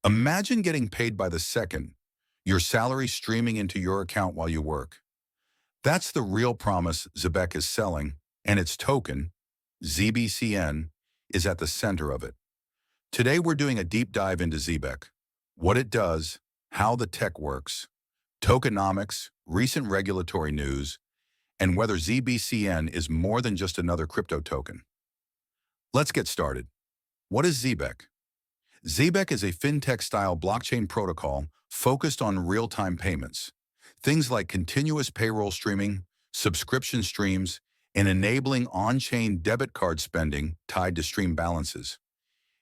Imagine getting paid by the second, your salary streaming into your account while you work. That's the real promise Zebec is selling, and its token, ZBCN, is at the center of it. Today we're doing a deep dive into Zebec, what it does, how the tech works, tokenomics, recent regulatory news, and whether ZBCN is more than just another crypto token. Let's get started. What is Zebec? Zebec is a fintech-style blockchain protocol focused on real-time payments. Things like continuous payroll streaming, subscription streams, and enabling on-chain debit card spending tied to stream balances.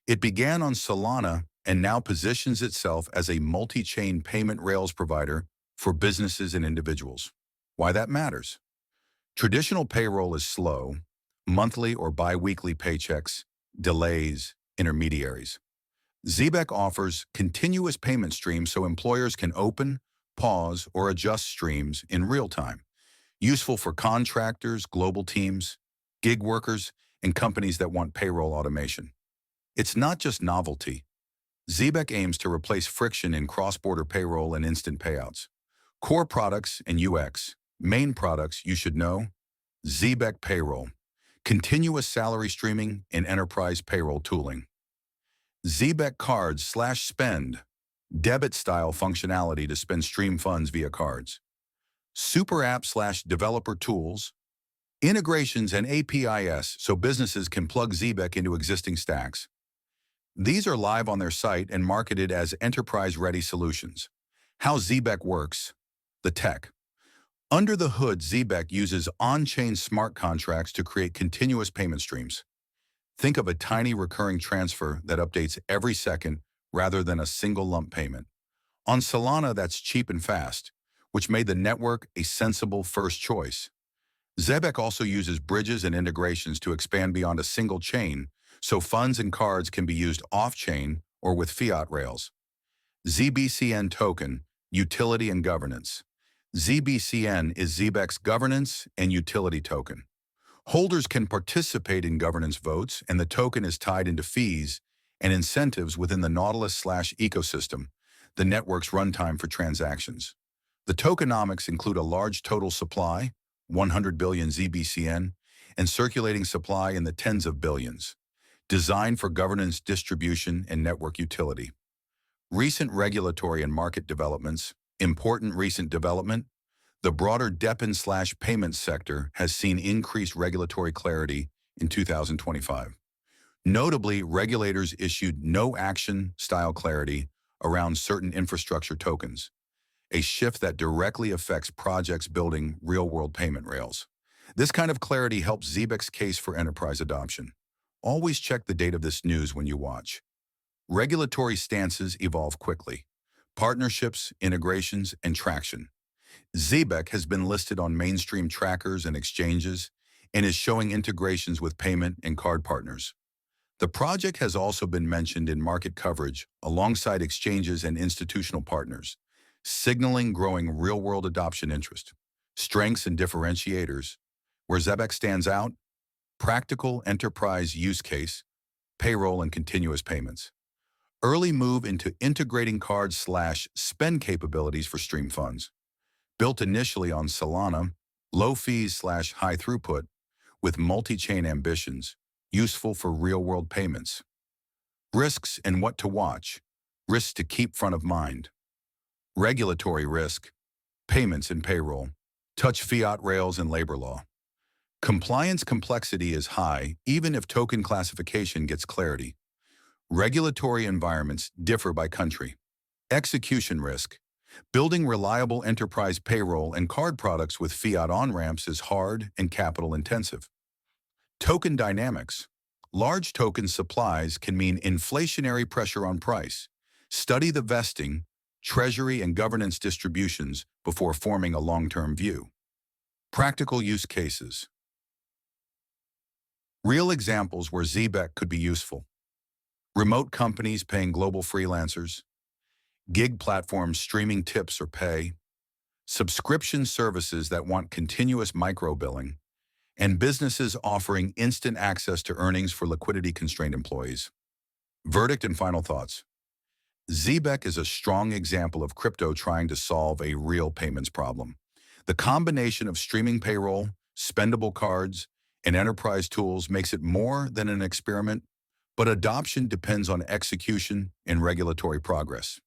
It began on Solana and now positions itself as a multi-chain payment rails provider for businesses and individuals. Why that matters? Traditional payroll is slow, monthly or bi-weekly paychecks, delays, intermediaries. Zebec offers continuous payment streams so employers can open, pause, or adjust streams in real time, useful for contractors, global teams, gig workers, and companies that want payroll automation. It's not just novelty. Zebec aims to replace friction in cross-border payroll and instant payouts. Core products and UX. Main products you should know: Zebec Payroll, continuous salary streaming and enterprise payroll tooling. Zebec Cards/Spend, debit-style functionality to spend stream funds via cards. Super App/Developer tools, integrations and APIs so businesses can plug Zebec into existing stacks. These are live on their site and marketed as enterprise-ready solutions. How Zebec works: the tech. Under the hood, Zebec uses on-chain smart contracts to create continuous payment streams. Think of a tiny recurring transfer that updates every second rather than a single lump payment. On Solana, that's cheap and fast, which made the network a sensible first choice. Zebec also uses bridges and integrations to expand beyond a single chain, so funds and cards can be used off-chain or with fiat rails. ZBCN Token, Utility and Governance. ZBCN is Zebec's governance and utility token. Holders can participate in governance votes, and the token is tied into fees and incentives within the Nautilus/ecosystem, the network's runtime for transactions. The tokenomics include a large total supply, 100 billion ZBCN, and circulating supply in the tens of billions, designed for governance, distribution, and network utility. Recent regulatory and market developments. Important recent development: the broader DePIN/payments sector has seen increased regulatory clarity in 2025. Notably, regulators issued no-action-style clarity around certain infrastructure tokens, a shift that directly affects projects building real-world payment rails. This kind of clarity helps Zebec's case for enterprise adoption. Always check the date of this news when you watch. Regulatory stances evolve quickly. Partnerships, integrations, and traction. Zebec has been listed on mainstream trackers and exchanges and is showing integrations with payment and card partners. The project has also been mentioned in market coverage alongside exchanges and institutional partners, signaling growing real-world adoption interest. Strengths and differentiators. Where Zebec stands out: practical enterprise use case, payroll and continuous payments. Early move into integrating cards/spend capabilities for stream funds. Built initially on Solana, low fees/high throughput, with multi-chain ambitions, useful for real-world payments. Risks and what to watch. Risks to keep front of mind. Regulatory risk, payments and payroll, touch fiat rails and labor law. Compliance complexity is high, even if token classification gets clarity. Regulatory environments differ by country. Execution risk. Building reliable enterprise payroll and card products with fiat on-ramps is hard and capital-intensive. Token dynamics. Large token supplies can mean inflationary pressure on price. Study the vesting, treasury, and governance distributions before forming a long-term view. Practical use cases. Real examples where Zebec could be useful. Remote companies paying global freelancers. Gig platforms streaming tips or pay. Subscription services that want continuous micro-billing. And businesses offering instant access to earnings for liquidity-constrained employees. Verdict and final thoughts. Zebec is a strong example of crypto trying to solve a real payments problem. The combination of streaming payroll, spendable cards, and enterprise tools makes it more than an experiment, but adoption depends on execution and regulatory progress.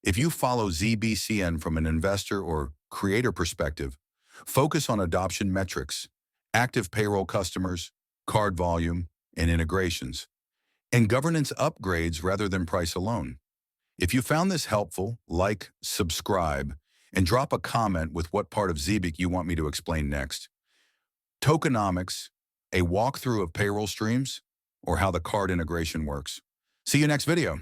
If you follow ZBCN from an investor or creator perspective, focus on adoption metrics, active payroll customers, card volume, and integrations, and governance upgrades rather than price alone. If you found this helpful, like, subscribe, and drop a comment with what part of Zebec you want me to explain next. Tokenomics, a walkthrough of payroll streams, or how the card integration works. See you next video.